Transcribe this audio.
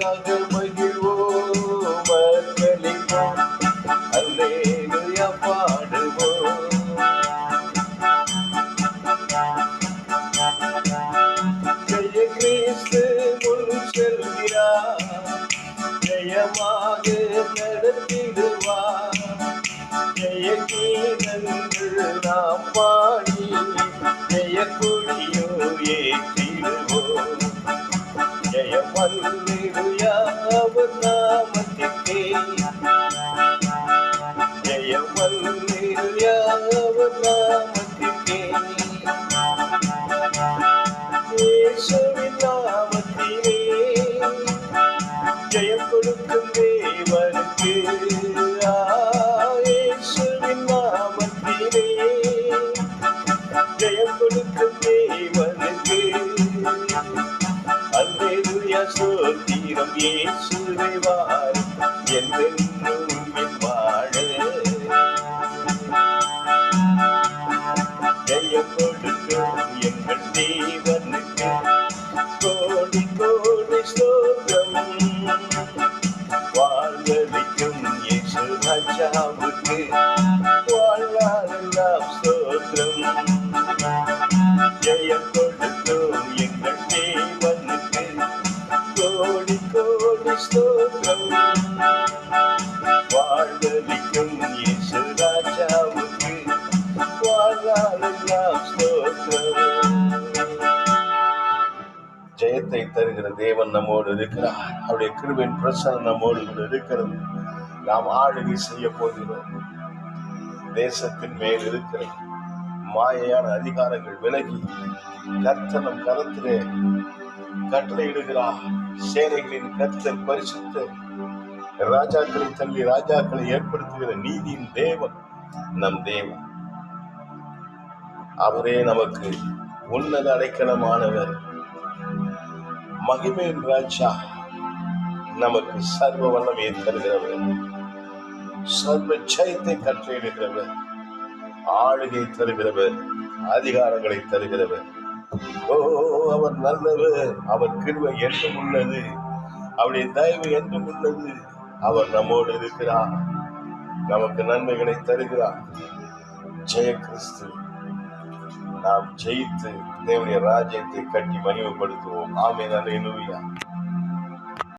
ஆக மகிழ்வோம், மகளிப்போம், அல்லேலூயா பாடுவோம். ஜெய கிறிஸ்து முன் செல்கிறார், ஜெயமாக நடத்திடுவார். ஜெய கீதங்கள் நாம் பாடி ஜெய கொடியோ ஏற்றிடுவோம். ஜெயம் அல்லேலூயா அவர் நாமத்திற்கே, ஜெயம் அல்லேலூயா அவர் நாமத்திற்கே. இயேசுவின் நாமத்திலே ஜெயம் கொடுக்கும் தேவனுக்கு, இயேசுவின் நாமத்திலே ஜெயம் கொடுக்கும் தேவனுக்கு. அல்லேலூயா ஸ்தோத்திரம் இயேசுவே வார் என்றென்றும் என் வாழ. ஜெயம் கொடுக்கும் எங்கள் தேவனுக்கு கோடி கோடி ஸ்தோத்திரம். வாழ்வதைக்கும் இயேசு ராஜாவுக்கு வாழ்நாளெல்லாம் ஸ்தோத்திரம். ஜெயம் கொடுக்கும் எங்கள் தேவனுக்கு கோடி கோடி ஸ்தோத்திரம். வாழ்வதைக்கும் இயேசு ராஜாவுக்கு வாழ்நாளெல்லாம் ஸ்தோத்திரம். ஜெயத்தை தருகிற தேவன் நம்மோடு இருக்கிறார். அவருடைய கிருபையின் பிரசன்னம் நம்மோடு இருக்கிறது. நாம் ஆளுகை செய்ய போகிறோம். தேசத்தின் மேல் இருக்கிற மாயையான அதிகாரங்கள் விலகி கர்த்தர் நம் கரத்திலே கட்டளையிடுகிறார். சேனைகளின் கர்த்தர் பரிசுத்தர், ராஜாக்களை தள்ளி ராஜாக்களை ஏற்படுத்துகிற நீதியின் தேவன் நம் தேவன். அவரே நமக்கு உன்னத அடைக்கலமானவர். மகிமையின் ராஜா நமக்கு சர்வ வல்லமையை தருகிறவர், சர்வ ஜெயத்தை கட்டளையிடுகிறவர், ஆளுகை தருகிறவர், அதிகாரங்களை தருகிறவர். ஓ, அவர் நல்லவர். அவர் கிருபை என்றும் உள்ளது, அவருடைய தயவு என்றும் உள்ளது. அவர் நம்மோடு இருக்கிறார், நமக்கு நன்மைகளை தருகிறார். ஜெய கிறிஸ்து. நாம் ஜெயித்து தேவனுடைய ராஜ்யத்தை கட்டி மகிமைப்படுத்துவோம். ஆமென். அல்லேலூயா.